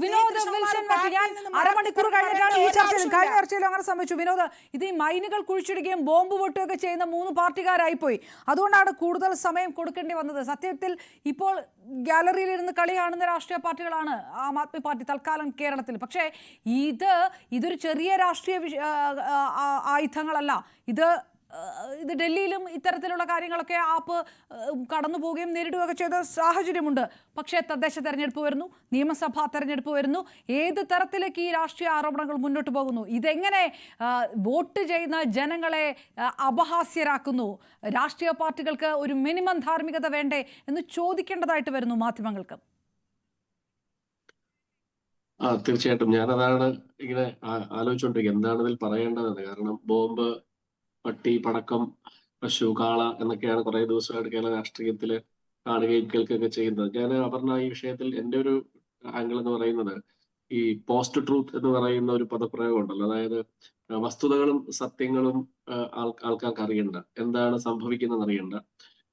Vinod Wilson ഞാൻ അരമണിക്കൂർ കഴിഞ്ഞിട്ടാണ് ഈ ചർച്ചയിൽ കഴിഞ്ഞ ചർച്ചയിലും അങ്ങനെ സംഭവിച്ചു. വിനോദ്, ഇത് ഈ മൈനുകൾ കുഴിച്ചിടുകയും ബോംബ് പൊട്ടുകയൊക്കെ ചെയ്യുന്ന 3 പാർട്ടിക്കാരായിപ്പോയി. അതുകൊണ്ടാണ് കൂടുതൽ സമയം കൊടുക്കേണ്ടി വന്നത്. സത്യത്തിൽ ഇപ്പോൾ ഗാലറിയിൽ ഇരുന്ന് കളി കാണുന്ന രാഷ്ട്രീയ പാർട്ടികളാണ് ആം ആദ്മി പാർട്ടി തൽക്കാലം കേരളത്തിൽ. പക്ഷേ ഇതൊരു ചെറിയ രാഷ്ട്രീയ ആയുധങ്ങളല്ല. ഇത് ഡൽഹിയിലും ഇത്തരത്തിലുള്ള കാര്യങ്ങളൊക്കെ ആപ്പ് കടന്നു പോവുകയും നേരിടുകയൊക്കെ ചെയ്ത സാഹചര്യമുണ്ട്. പക്ഷേ തദ്ദേശ തെരഞ്ഞെടുപ്പ് വരുന്നു, നിയമസഭാ തെരഞ്ഞെടുപ്പ് വരുന്നു. ഏത് തരത്തിലേക്ക് ഈ രാഷ്ട്രീയ ആരോപണങ്ങൾ മുന്നോട്ട് പോകുന്നു? ഇതെങ്ങനെ വോട്ട് ചെയ്യുന്ന ജനങ്ങളെ അപഹാസ്യരാക്കുന്നു? രാഷ്ട്രീയ പാർട്ടികൾക്ക് ഒരു മിനിമം ധാർമ്മികത വേണ്ടേ എന്ന് ചോദിക്കേണ്ടതായിട്ട് വരുന്നു മാധ്യമങ്ങൾക്ക്. തീർച്ചയായിട്ടും ഞാനതാണ് ഇങ്ങനെ ആലോചിച്ചുകൊണ്ടിരിക്കുന്നത്, എന്താണ് ഇതിൽ പറയേണ്ടതെന്ന്. കാരണം ബോംബ്, പട്ടി, പടക്കം, പശു, കാള എന്നൊക്കെയാണ് കുറെ ദിവസമായിട്ട് കേരള രാഷ്ട്രീയത്തിൽ കാണുകയും കേൾക്കുകയൊക്കെ ചെയ്യുന്നത്. ഞാൻ അപർണ, ഈ വിഷയത്തിൽ എൻ്റെ ഒരു ആംഗിൾ എന്ന് പറയുന്നത് ഈ പോസ്റ്റ് ട്രൂത്ത് എന്ന് പറയുന്ന ഒരു പദപ്രയോഗം ഉണ്ടല്ലോ. അതായത് വസ്തുതകളും സത്യങ്ങളും ആൾക്കാർക്ക് അറിയണ്ട, എന്താണ് സംഭവിക്കുന്നത് അറിയണ്ട,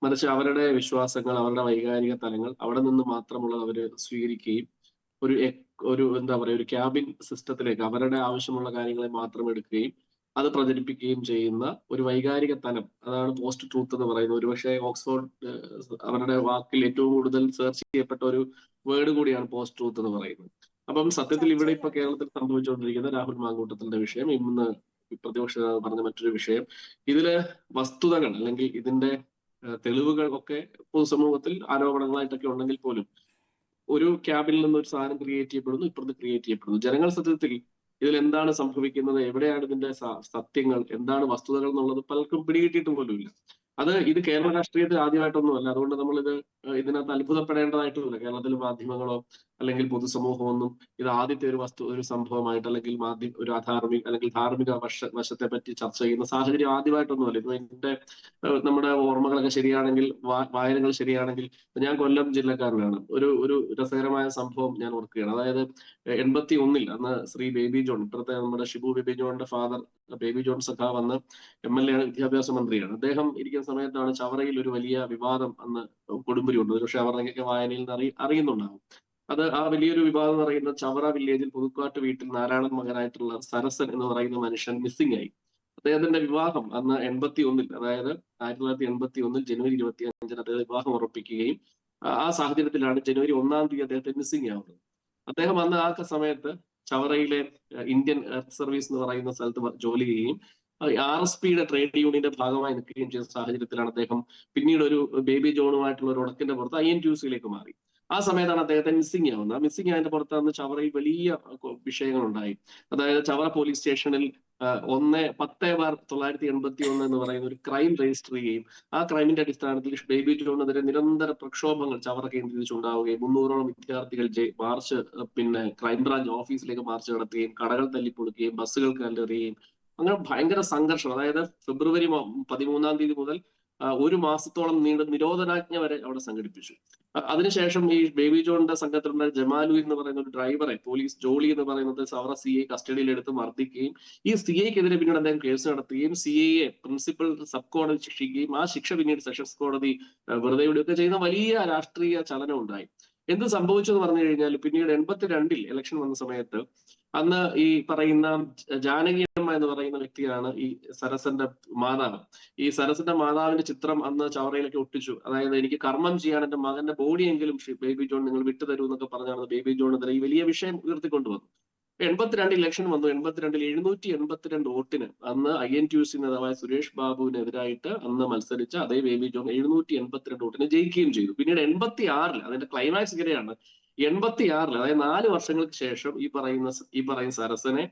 മറിച്ച് അവരുടെ വിശ്വാസങ്ങൾ, അവരുടെ വൈകാരിക തലങ്ങൾ അവിടെ നിന്ന് മാത്രമുള്ളത് അവര് സ്വീകരിക്കുകയും ഒരു എന്താ പറയുക, ഒരു ക്യാബിൻ സിസ്റ്റത്തിലേക്ക് അവരുടെ ആവശ്യമുള്ള കാര്യങ്ങളെ മാത്രം എടുക്കുകയും അത് പ്രചരിപ്പിക്കുകയും ചെയ്യുന്ന ഒരു വൈകാരിക തലം, അതാണ് പോസ്റ്റ് ട്രൂത്ത് എന്ന് പറയുന്നത്. ഒരുപക്ഷെ ഓക്സ്ഫോർഡ് അവരുടെ വാക്കിൽ ഏറ്റവും കൂടുതൽ സെർച്ച് ചെയ്യപ്പെട്ട ഒരു വേർഡ് കൂടിയാണ് പോസ്റ്റ് ട്രൂത്ത് എന്ന് പറയുന്നത്. അപ്പം സത്യത്തിൽ ഇവിടെ ഇപ്പൊ കേരളത്തിൽ സംഭവിച്ചുകൊണ്ടിരിക്കുന്ന രാഹുൽ മാങ്കൂട്ടത്തിന്റെ വിഷയം, ഇന്ന് പ്രതിപക്ഷ പറഞ്ഞ മറ്റൊരു വിഷയം, ഇതില് വസ്തുതകൾ അല്ലെങ്കിൽ ഇതിന്റെ തെളിവുകൾ ഒക്കെ പൊതുസമൂഹത്തിൽ ആരോപണങ്ങളായിട്ടൊക്കെ ഉണ്ടെങ്കിൽ പോലും ഒരു ക്യാബിനിൽ നിന്ന് ഒരു സാധനം ക്രിയേറ്റ് ചെയ്യപ്പെടുന്നു, ഇപ്പുറത്ത് ക്രിയേറ്റ് ചെയ്യപ്പെടുന്നു. ജനങ്ങൾ സത്യത്തിൽ ഇതിൽ എന്താണ് സംഭവിക്കുന്നത്, എവിടെയാണ് ഇതിന്റെ സത്യങ്ങൾ, എന്താണ് വസ്തുതകൾ എന്നുള്ളത് പലർക്കും പിടികിട്ടിയിട്ട് പോലും ഇല്ല. ഇത് കേരള രാഷ്ട്രീയത്തിൽ ആദ്യമായിട്ടൊന്നുമല്ല. അതുകൊണ്ട് ഇതിനകത്ത് അത്ഭുതപ്പെടേണ്ടതായിട്ടുമില്ല. കേരളത്തിലെ മാധ്യമങ്ങളോ അല്ലെങ്കിൽ പൊതുസമൂഹമൊന്നും ഇത് ആദ്യത്തെ ഒരു സംഭവമായിട്ട് അല്ലെങ്കിൽ ഒരു ധാർമ്മിക വശത്തെ പറ്റി ചർച്ച ചെയ്യുന്ന സാഹചര്യം ആദ്യമായിട്ടൊന്നുമല്ല. ഇപ്പൊ നമ്മുടെ ഓർമ്മകളൊക്കെ ശരിയാണെങ്കിൽ, വായനകൾ ശരിയാണെങ്കിൽ, ഞാൻ കൊല്ലം ജില്ലക്കാരനാണ്. ഒരു രസകരമായ സംഭവം ഞാൻ ഓർക്കുകയാണ്. അതായത് 81 അന്ന് ശ്രീ ബേബി ജോൺ, ഇപ്പോഴത്തെ നമ്മുടെ ഷിബു ബേബി ജോണിന്റെ ഫാദർ ബേബി ജോൺ സഖാവ് അന്ന് MLA ആണ്, വിദ്യാഭ്യാസ മന്ത്രിയാണ്. അദ്ദേഹം ഇരിക്കുന്ന സമയത്താണ് ചവറയിൽ ഒരു വലിയ വിവാദം അന്ന് കൊടുമ്പിരി ഉണ്ട്. പക്ഷെ അവരുടെയൊക്കെ വായനയിൽ നിന്ന് അറിയുന്നുണ്ടാവും. ആ വലിയൊരു വിവാദം എന്ന് പറയുന്നത് ചവറ വില്ലേജിൽ പുതുക്കാട്ട് വീട്ടിൽ നാരായണൻ മകനായിട്ടുള്ള സരസൻ എന്ന് പറയുന്ന മനുഷ്യൻ മിസ്സിംഗ് ആയി. അദ്ദേഹത്തിന്റെ വിവാഹം അന്ന് 81, അതായത് 1981 ജനുവരി 25 അദ്ദേഹം വിവാഹം ഉറപ്പിക്കുകയും ആ സാഹചര്യത്തിലാണ് ജനുവരി 1 അദ്ദേഹത്തെ മിസ്സിംഗ് ആവുന്നത്. അദ്ദേഹം അന്ന് ആ സമയത്ത് ചവറയിലെ ഇന്ത്യൻ എർത്ത് സർവീസ് എന്ന് പറയുന്ന സ്ഥലത്ത് ജോലി ചെയ്യുകയും RSPയുടെ ട്രേഡ് യൂണിയന്റെ ഭാഗമായി നിൽക്കുകയും ചെയ്ത സാഹചര്യത്തിലാണ് അദ്ദേഹം പിന്നീട് ഒരു ബേബി ജോണുമായിട്ടുള്ള ഒരു ഉടക്കിന്റെ പുറത്ത് INTUCയിലേക്ക് മാറി. ആ സമയത്താണ് അദ്ദേഹത്തെ മിസ്സിംഗ് ആവുന്നത്. ആ മിസ്സിംഗ് ആയതിന്റെ പുറത്താണ് ചവറയിൽ വലിയ വിഷയങ്ങൾ ഉണ്ടായി. അതായത് ചവറ പോലീസ് സ്റ്റേഷനിൽ 1/10/1981 എന്ന് പറയുന്ന ഒരു ക്രൈം രജിസ്റ്റർ ചെയ്യുകയും ആ ക്രൈമിന്റെ അടിസ്ഥാനത്തിൽ ബേബി ജോണിനെതിരെ നിരന്തര പ്രക്ഷോഭങ്ങൾ ചവറ കേന്ദ്രീകരിച്ചുണ്ടാവുകയും 300ഓളം വിദ്യാർത്ഥികൾ മാർച്ച് ക്രൈംബ്രാഞ്ച് ഓഫീസിലേക്ക് മാർച്ച് നടത്തുകയും കടകൾ തല്ലിപ്പൊളിക്കുകയും ബസ്സുകൾ കല്ലെറിയുകയും അങ്ങനെ ഭയങ്കര സംഘർഷം. അതായത് ഫെബ്രുവരി 13 മുതൽ 1 മാസത്തോളം നീണ്ട നിരോധനാജ്ഞ വരെ അവിടെ സംഘടിപ്പിച്ചു. അതിനുശേഷം ഈ ബേബി ജോണിന്റെ സംഘത്തിലുള്ള ജമാലു എന്ന് പറയുന്ന ഒരു ഡ്രൈവറെ പോലീസ് ജോളി എന്ന് പറയുന്നത് സവറ CI കസ്റ്റഡിയിലെടുത്ത് മർദ്ദിക്കുകയും ഈ CIക്കെതിരെ പിന്നീട് അദ്ദേഹം കേസ് നടത്തുകയും CIയെ പ്രിൻസിപ്പൽ സബ് കോടതി ശിക്ഷിക്കുകയും ആ ശിക്ഷ പിന്നീട് സെഷൻസ് കോടതി വെറുതെ വിടുകയൊക്കെ ചെയ്യുന്ന വലിയ രാഷ്ട്രീയ ചലനം ഉണ്ടായി. എന്ത് സംഭവിച്ചു എന്ന് പറഞ്ഞു കഴിഞ്ഞാൽ പിന്നീട് 82 ഇലക്ഷൻ വന്ന സമയത്ത് അന്ന് ഈ പറയുന്ന ജാനകിയമ്മ എന്ന് പറയുന്ന വ്യക്തിയാണ് ഈ സരസന്റെ മാതാവ്. ഈ സരസന്റെ മാതാവിന്റെ ചിത്രം അന്ന് ചവറയിലൊക്കെ ഒട്ടിച്ചു. അതായത് എനിക്ക് കർമ്മം ചെയ്യാൻ എന്റെ മകന്റെ ബോഡിയെങ്കിലും ബേബി ജോൺ നിങ്ങൾ വിട്ടുതരൂ എന്നൊക്കെ പറഞ്ഞാണ് ബേബി ജോണിനെതിരെ ഈ വലിയ വിഷയം ഉയർത്തിക്കൊണ്ടുവന്നു. 82 ഇലക്ഷൻ വന്നു. 82 782 വോട്ടിന് അന്ന് INTUC നേതാവായ സുരേഷ് ബാബുവിനെതിരായിട്ട് അന്ന് മത്സരിച്ച അതേ ബേബി ജോൺ 782 വോട്ടിന് ജയിക്കുകയും ചെയ്തു. പിന്നീട് 86 അതിന്റെ ക്ലൈമാക്സ് ഇങ്ങനെയാണ്. 86 അതായത് 4 വർഷങ്ങൾക്ക് ശേഷം ഈ പറയുന്ന സരസനെ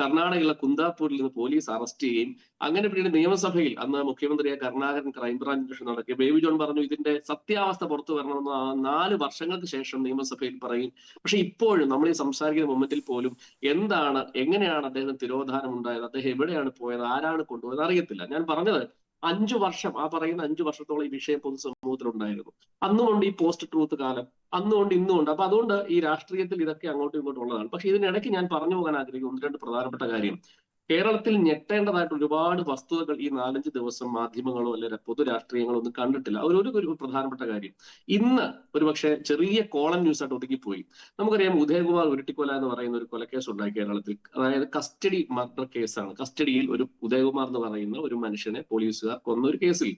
കർണാടകയിലെ കുന്താപൂരിൽ നിന്ന് പോലീസ് അറസ്റ്റ് ചെയ്യുകയും അങ്ങനെ പിന്നീട് നിയമസഭയിൽ അന്ന് മുഖ്യമന്ത്രിയായ കരുണാകരൻ ക്രൈംബ്രാഞ്ച് അന്വേഷണം നടക്കുക. ബേബി ജോൺ പറഞ്ഞു ഇതിന്റെ സത്യാവസ്ഥ പുറത്തു വരണമെന്ന് 4 വർഷങ്ങൾക്ക് ശേഷം നിയമസഭയിൽ പറയും. പക്ഷെ ഇപ്പോഴും നമ്മൾ ഈ സംസാരിക്കുന്ന മൊമെന്റിൽ പോലും എങ്ങനെയാണ് അദ്ദേഹത്തിന് തിരോധാനം ഉണ്ടായത്, അദ്ദേഹം എവിടെയാണ് പോയത്, ആരാണ് കൊണ്ടുപോയത് അറിയത്തില്ല. ഞാൻ പറഞ്ഞത് 5 വർഷം, ആ പറയുന്ന 5 വർഷത്തോളം ഈ വിഷയം പൊതുസമൂഹത്തിലുണ്ടായിരുന്നു. അന്നുകൊണ്ട് ഈ പോസ്റ്റ് ട്രൂത്ത് കാലം, അന്നുകൊണ്ട് ഇന്നുകൊണ്ട്. അപ്പൊ അതുകൊണ്ട് ഈ രാഷ്ട്രീയത്തിൽ ഇതൊക്കെ അങ്ങോട്ടും ഇങ്ങോട്ടും ഉള്ളതാണ്. പക്ഷെ ഇതിനിടയ്ക്ക് ഞാൻ പറഞ്ഞു പോകാൻ ആഗ്രഹിക്കുന്ന 1-2 പ്രധാനപ്പെട്ട കാര്യം, കേരളത്തിൽ ഞെട്ടേണ്ടതായിട്ട് ഒരുപാട് വസ്തുതകൾ ഈ 4-5 ദിവസം മാധ്യമങ്ങളോ അല്ലെങ്കിൽ പൊതു രാഷ്ട്രീയങ്ങളോ ഒന്നും കണ്ടിട്ടില്ല. ഒരു പ്രധാനപ്പെട്ട കാര്യം ഇന്ന് ഒരുപക്ഷെ ചെറിയ കോളം ന്യൂസ് ആയിട്ട് ഒതുങ്ങിപ്പോയി. നമുക്കറിയാം ഉദയകുമാർ ഉരുട്ടിക്കൊല എന്ന് പറയുന്ന ഒരു കൊലക്കേസ് ഉണ്ടായി കേരളത്തിൽ. അതായത് കസ്റ്റഡി മർഡർ കേസാണ്. കസ്റ്റഡിയിൽ ഒരു ഉദയകുമാർ എന്ന് പറയുന്ന ഒരു മനുഷ്യനെ പോലീസുകാർ കൊന്ന ഒരു കേസിൽ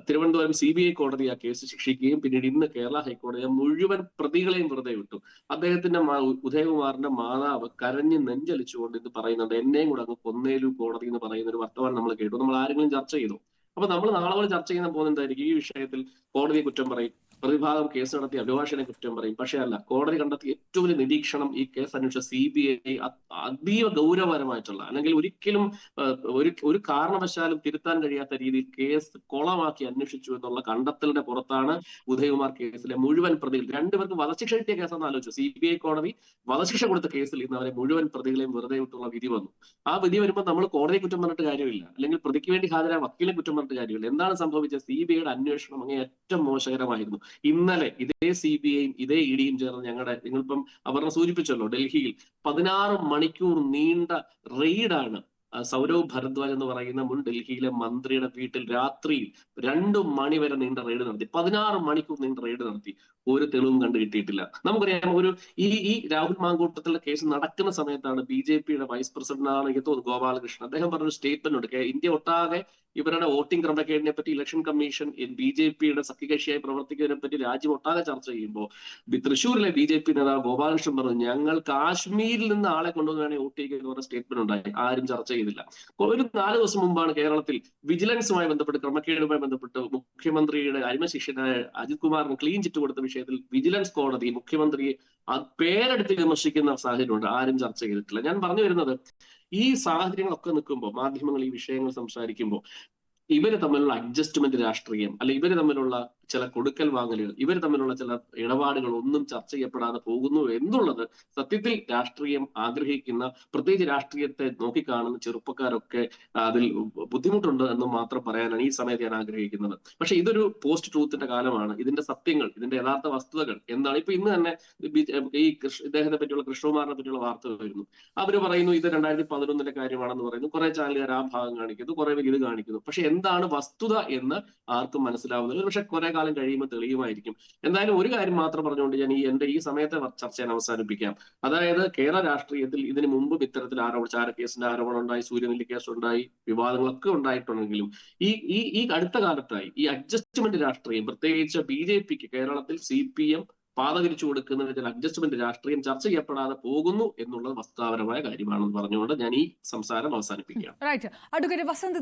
തിരുവനന്തപുരം CBI കോടതി ആ കേസ് ശിക്ഷിക്കുകയും പിന്നീട് ഇന്ന് കേരള ഹൈക്കോടതി മുഴുവൻ പ്രതികളെയും വെറുതെ വിട്ടു. അദ്ദേഹത്തിന്റെ ഉദയകുമാറിന്റെ മാതാവ് കരഞ്ഞ് നെഞ്ചലിച്ചുകൊണ്ട് ഇത് പറയുന്നുണ്ട്, എന്നെയും കൂടെ അങ്ങ് കൊന്നേലു കോടതി എന്ന് പറയുന്ന ഒരു വർത്തമാനം നമ്മൾ കേട്ടു. നമ്മൾ ആരെങ്കിലും ചർച്ച ചെയ്തു? അപ്പൊ നമ്മൾ നാളെ പോലെ ചർച്ച ചെയ്യുന്ന പോകുന്നതായിരിക്കും ഈ വിഷയത്തിൽ കോടതിയെ കുറ്റം പറയും, പ്രതിഭാഗം കേസ് നടത്തിയ അഭിഭാഷകനെ കുറ്റം പറയും. പക്ഷേ അല്ല, കോടതി കണ്ടെത്തിയ ഏറ്റവും വലിയ നിരീക്ഷണം ഈ കേസ് അന്വേഷിച്ച CBI അതീവ ഗൗരവപരമായിട്ടുള്ള, അല്ലെങ്കിൽ ഒരിക്കലും ഒരു കാരണവശാലും തിരുത്താൻ കഴിയാത്ത രീതിയിൽ കേസ് കൊളമാക്കി അന്വേഷിച്ചു എന്നുള്ള കണ്ടെത്തലിന്റെ പുറത്താണ് ഉദയകുമാർ കേസിലെ മുഴുവൻ പ്രതികൾ, രണ്ടുപേർക്ക് വധശിക്ഷ കിട്ടിയ കേസാണെന്ന് ആലോചിച്ചു. CBI കോടതി വധശിക്ഷ കൊടുത്ത കേസിൽ ഇന്ന് അവരെ മുഴുവൻ പ്രതികളെയും വെറുതെ വിട്ടുള്ള വിധി വന്നു. ആ വിധി വരുമ്പോൾ നമ്മൾ കോടതിയെ കുറ്റം പറഞ്ഞിട്ട് കാര്യമില്ല, അല്ലെങ്കിൽ പ്രതിക്ക് വേണ്ടി ഹാജരായ വക്കീലെ കുറ്റം പറഞ്ഞിട്ട് കാര്യമില്ല. എന്താണ് സംഭവിച്ചത്? CBIയുടെ അന്വേഷണം അങ്ങനെ ഏറ്റവും മോശകരമായിരുന്നു. ഇന്നലെ ഇതേ CBIയും ഇതേ EDയും ചേർന്ന് നിങ്ങളിപ്പം അപർണ സൂചിപ്പിച്ചല്ലോ, ഡൽഹിയിൽ 16 മണിക്കൂർ നീണ്ട റെയ്ഡാണ് സൗരവ് ഭരദ്വാജ് എന്ന് പറയുന്ന മുൻ ഡൽഹിയിലെ മന്ത്രിയുടെ വീട്ടിൽ രാത്രിയിൽ 2 മണി വരെ നീണ്ട റെയ്ഡ് നടത്തി. 16 മണിക്കൂർ നീണ്ട റെയ്ഡ് നടത്തി. ഒരു തെളിവും കണ്ടു കിട്ടിയിട്ടില്ല. നമുക്കറിയാം, ഈ രാഹുൽ മാങ്കൂട്ടത്തിലെ കേസ് നടക്കുന്ന സമയത്താണ് BJPയുടെ വൈസ് പ്രസിഡന്റ് ആണ് എനിക്ക് തോന്നുന്നു ഗോപാലകൃഷ്ണൻ, അദ്ദേഹം പറഞ്ഞൊരു സ്റ്റേറ്റ്മെന്റ് ഉണ്ട്, ഇന്ത്യ ഒട്ടാകെ ഇവരുടെ വോട്ടിംഗ് ക്രമക്കേടിനെ പറ്റി ഇലക്ഷൻ കമ്മീഷൻ BJPയുടെ സഖ്യകക്ഷിയായി പ്രവർത്തിക്കുന്നതിനെ പറ്റി രാജ്യം ഒട്ടാകെ ചർച്ച ചെയ്യുമ്പോൾ തൃശ്ശൂരിലെ BJP നേതാവ് ഗോപാലകൃഷ്ണൻ പറഞ്ഞു, ഞങ്ങൾ കാശ്മീരിൽ നിന്ന് ആളെ കൊണ്ടുവന്ന് വേണേ വോട്ട് ചെയ്യുക എന്ന് പറഞ്ഞ സ്റ്റേറ്റ്മെന്റ് ഉണ്ടായി. ആരും ചർച്ച ചെയ്തില്ല. ഒരു 4 ദിവസം മുമ്പാണ് കേരളത്തിൽ വിജിലൻസുമായി ബന്ധപ്പെട്ട്, ക്രമക്കേടുമായി ബന്ധപ്പെട്ട് മുഖ്യമന്ത്രിയുടെ അരിമശിഷ്യനായ അജിത് കുമാറിന് ക്ലീൻ ചിറ്റ് കൊടുത്ത വിഷയത്തിൽ വിജിലൻസ് കോടതി മുഖ്യമന്ത്രിയെ പേരെടുത്ത് വിമർശിക്കുന്ന സാഹചര്യമുണ്ട്. ആരും ചർച്ച ചെയ്തിട്ടില്ല. ഞാൻ പറഞ്ഞു വരുന്നത്, ഈ സാഹചര്യങ്ങളൊക്കെ നിൽക്കുമ്പോൾ മാധ്യമങ്ങൾ ഈ വിഷയങ്ങൾ സംസാരിക്കുമ്പോൾ ഇവര് തമ്മിലുള്ള അഡ്ജസ്റ്റ്മെന്റ് രാഷ്ട്രീയം, അല്ലെ ഇവര് തമ്മിലുള്ള ചില കൊടുക്കൽ വാങ്ങലുകൾ, ഇവർ തമ്മിലുള്ള ചില ഇടപാടുകൾ ഒന്നും ചർച്ച ചെയ്യപ്പെടാതെ പോകുന്നു എന്നുള്ളത് സത്യത്തിൽ രാഷ്ട്രീയം ആഗ്രഹിക്കുന്ന, പ്രത്യേകിച്ച് രാഷ്ട്രീയത്തെ നോക്കിക്കാണുന്ന ചെറുപ്പക്കാരൊക്കെ അതിൽ ബുദ്ധിമുട്ടുണ്ട് എന്ന് മാത്രം പറയാനാണ് ഈ സമയത്ത് ഞാൻ ആഗ്രഹിക്കുന്നത്. പക്ഷെ ഇതൊരു പോസ്റ്റ് ട്രൂത്തിന്റെ കാലമാണ്. ഇതിന്റെ സത്യങ്ങൾ, ഇതിന്റെ യഥാർത്ഥ വസ്തുതകൾ എന്താണ്? ഇപ്പൊ ഇന്ന് തന്നെ ഈ ഇദ്ദേഹത്തെ പറ്റിയുള്ള കൃഷ്ണകുമാറിനെ പറ്റിയുള്ള വാർത്ത വരുന്നു. അവര് പറയുന്നു ഇത് 2011 കാര്യമാണെന്ന് പറയുന്നു. കുറെ ചാനലുകാർ ആ ഭാഗം കാണിക്കുന്നു, കുറെ പേര് ഇത് കാണിക്കുന്നു. പക്ഷെ എന്താണ് വസ്തുത എന്ന് ആർക്കും മനസ്സിലാവുന്നില്ല. പക്ഷെ കുറെ കാലം കഴിയുമ്പോൾ തെളിയുമായിരിക്കും. എന്തായാലും ഒരു കാര്യം മാത്രം പറഞ്ഞുകൊണ്ട് ഞാൻ ഈ സമയത്തെ ചർച്ച ഞാൻ അവസാനിപ്പിക്കാം. അതായത് കേരള രാഷ്ട്രീയത്തിൽ ഇതിനു മുമ്പും ഇത്തരത്തിൽ ചാരക്കേസിന്റെ ആരോപണം ഉണ്ടായി, സൂര്യനെല്ലി കേസ് ഉണ്ടായി, വിവാദങ്ങളൊക്കെ ഉണ്ടായിട്ടുണ്ടെങ്കിലും ഈ അടുത്ത കാലത്തായി ഈ അഡ്ജസ്റ്റ്മെന്റ് രാഷ്ട്രീയം, പ്രത്യേകിച്ച് BJPക്ക് കേരളത്തിൽ CPM പാതതിരിച്ചു കൊടുക്കുന്ന ചില അഡ്ജസ്റ്റ്മെന്റ് രാഷ്ട്രീയം ചർച്ച ചെയ്യപ്പെടാതെ പോകുന്നു എന്നുള്ളത് വസ്തുതാപരമായ കാര്യമാണെന്ന് പറഞ്ഞുകൊണ്ട് ഞാൻ ഈ സംസാരം അവസാനിപ്പിക്കുകയാണ്. അഡ്വക്കേറ്റ് വസന്ത്